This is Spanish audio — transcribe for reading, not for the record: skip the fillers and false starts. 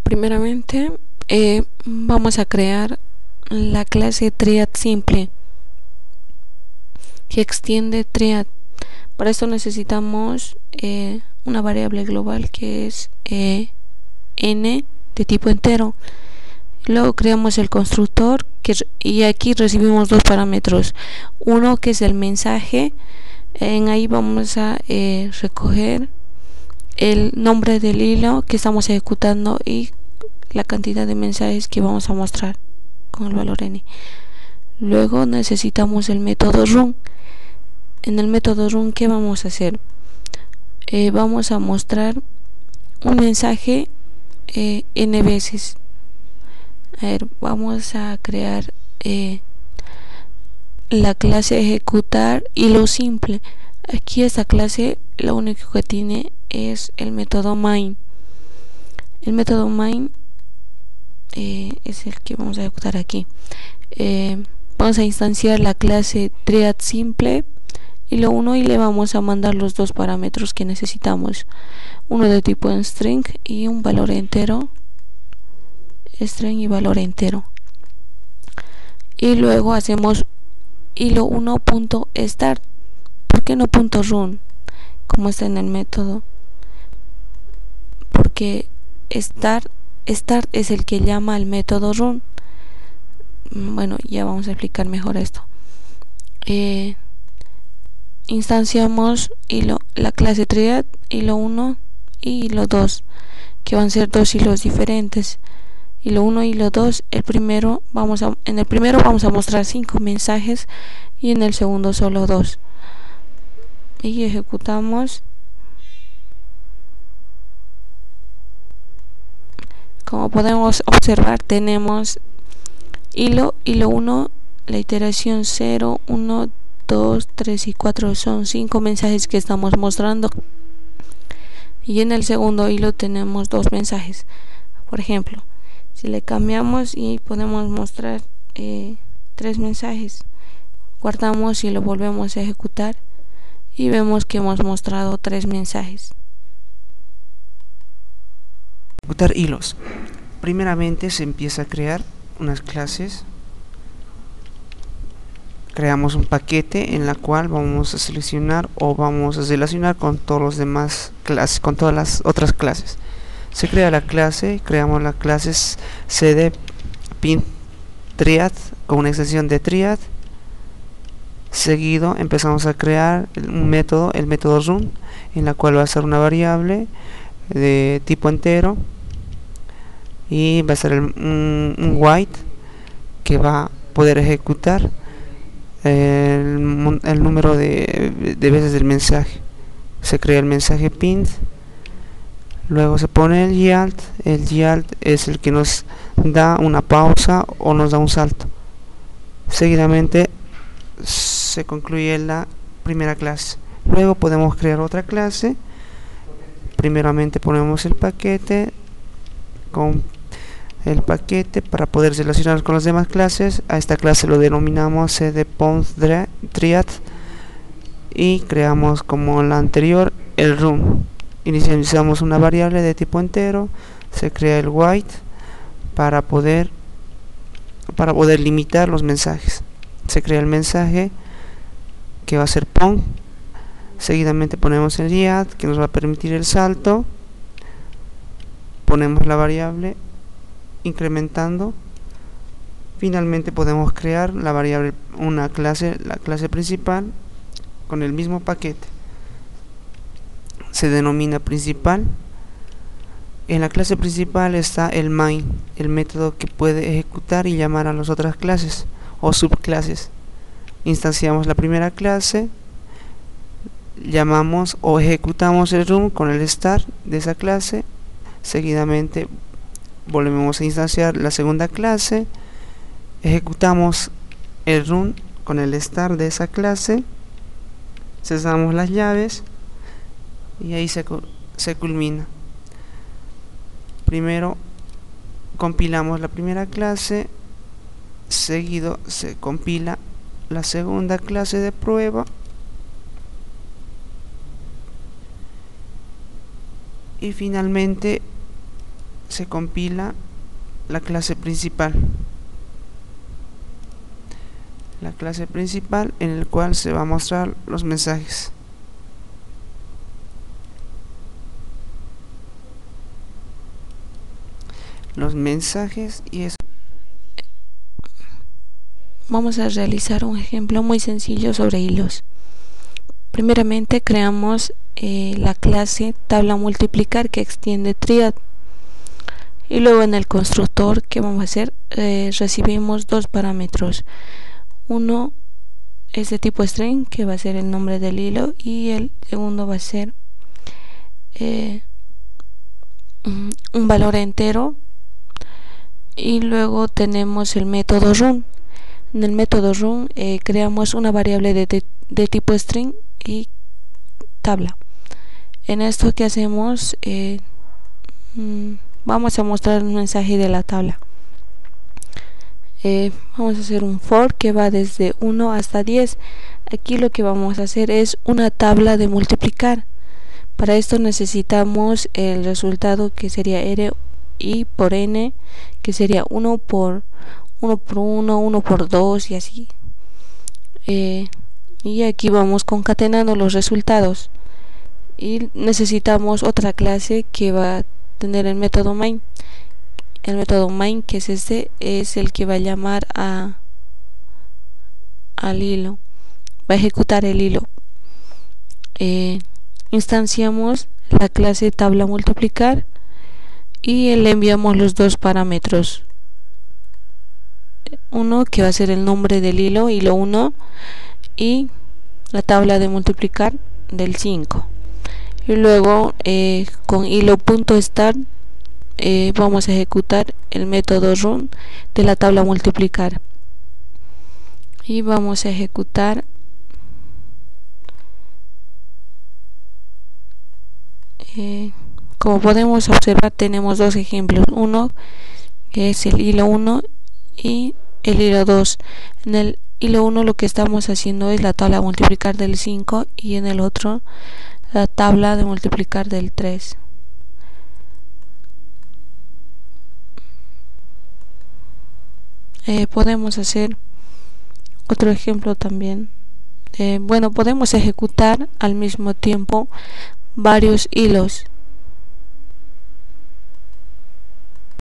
Primeramente, vamos a crear la clase triad simple que extiende triad. Para esto necesitamos una variable global que es n de tipo entero. Luego creamos el constructor y aquí recibimos dos parámetros. Uno que es el mensaje. En ahí vamos a recoger el nombre del hilo que estamos ejecutando y la cantidad de mensajes que vamos a mostrar con el valor n. Luego necesitamos el método run. En el método run, ¿qué vamos a hacer? Vamos a mostrar un mensaje n veces. A ver, vamos a crear la clase ejecutar hilo simple. Aquí esta clase lo único que tiene es el método main. El método main es el que vamos a ejecutar aquí. Vamos a instanciar la clase triad simple hilo 1 y le vamos a mandar los dos parámetros que necesitamos, uno de tipo string y un valor entero, string y valor entero. Y luego hacemos hilo 1.start. ¿Por qué no .run como está en el método? Porque start es el que llama al método run. Bueno, ya vamos a explicar mejor esto. Instanciamos la clase triad hilo 1 y hilo 2, que van a ser dos hilos diferentes. Hilo 1 y hilo 2, en el primero vamos a mostrar 5 mensajes y en el segundo solo 2. Y ejecutamos. Como podemos observar, tenemos hilo 1, la iteración 0, 1, 2, 3 y 4 son 5 mensajes que estamos mostrando. Y en el segundo hilo tenemos 2 mensajes. Por ejemplo, si le cambiamos y podemos mostrar 3 mensajes, guardamos y lo volvemos a ejecutar y vemos que hemos mostrado 3 mensajes. Ejecutar hilos. Primeramente se empieza a crear unas clases. Creamos un paquete en la cual vamos a seleccionar o vamos a relacionar con todos los demás clases, con todas las otras clases. Se crea la clase, creamos las clases cd pin triad con una extensión de triad. Seguido empezamos a crear un método, el método run, en la cual va a ser una variable de tipo entero y va a ser un white que va a poder ejecutar el número de veces del mensaje. Se crea el mensaje pinned, luego se pone el yield. El yield es el que nos da una pausa o nos da un salto. Seguidamente se concluye la primera clase. Luego podemos crear otra clase. Primeramente ponemos el paquete con el paquete para poder relacionar con las demás clases. A esta clase lo denominamos cd.triad y creamos como la anterior el run. Inicializamos una variable de tipo entero, se crea el white para poder limitar los mensajes. Se crea el mensaje que va a ser pong. Seguidamente ponemos el yield que nos va a permitir el salto. Ponemos la variable incrementando. Finalmente podemos crear la variable, la clase principal con el mismo paquete. Se denomina principal. En la clase principal está el main, el método que puede ejecutar y llamar a las otras clases o subclases. Instanciamos la primera clase, llamamos o ejecutamos el run con el start de esa clase. Seguidamente volvemos a instanciar la segunda clase, ejecutamos el run con el start de esa clase, cesamos las llaves y ahí se culmina. Primero compilamos la primera clase, seguido se compila la segunda clase de prueba y finalmente se compila la clase principal. La clase principal en el cual se va a mostrar los mensajes. Los mensajes y eso. Vamos a realizar un ejemplo muy sencillo sobre hilos. Primeramente creamos la clase tabla multiplicar que extiende triad, y luego en el constructor que vamos a hacer recibimos dos parámetros. Uno es de tipo string, que va a ser el nombre del hilo, y el segundo va a ser un valor entero, y luego tenemos el método run. En el método run creamos una variable de tipo string y tabla. En esto que hacemos vamos a mostrar un mensaje de la tabla. Vamos a hacer un for que va desde 1 hasta 10. Aquí lo que vamos a hacer es una tabla de multiplicar. Para esto necesitamos el resultado que sería r y por n, que sería 1 por 1 por 1, 1 por 2 y así. Y aquí vamos concatenando los resultados, y necesitamos otra clase que va a tener el método main. El método main, que es este, es el que va a llamar al hilo, va a ejecutar el hilo. Instanciamos la clase tabla multiplicar y le enviamos los dos parámetros, uno que va a ser el nombre del hilo 1, y la tabla de multiplicar del 5. Y luego con hilo.start vamos a ejecutar el método run de la tabla multiplicar, y vamos a ejecutar como podemos observar, tenemos dos ejemplos, uno que es el hilo 1 y el hilo 2. En el hilo 1 lo que estamos haciendo es la tabla de multiplicar del 5, y en el otro la tabla de multiplicar del 3. Podemos hacer otro ejemplo también. Bueno, podemos ejecutar al mismo tiempo varios hilos.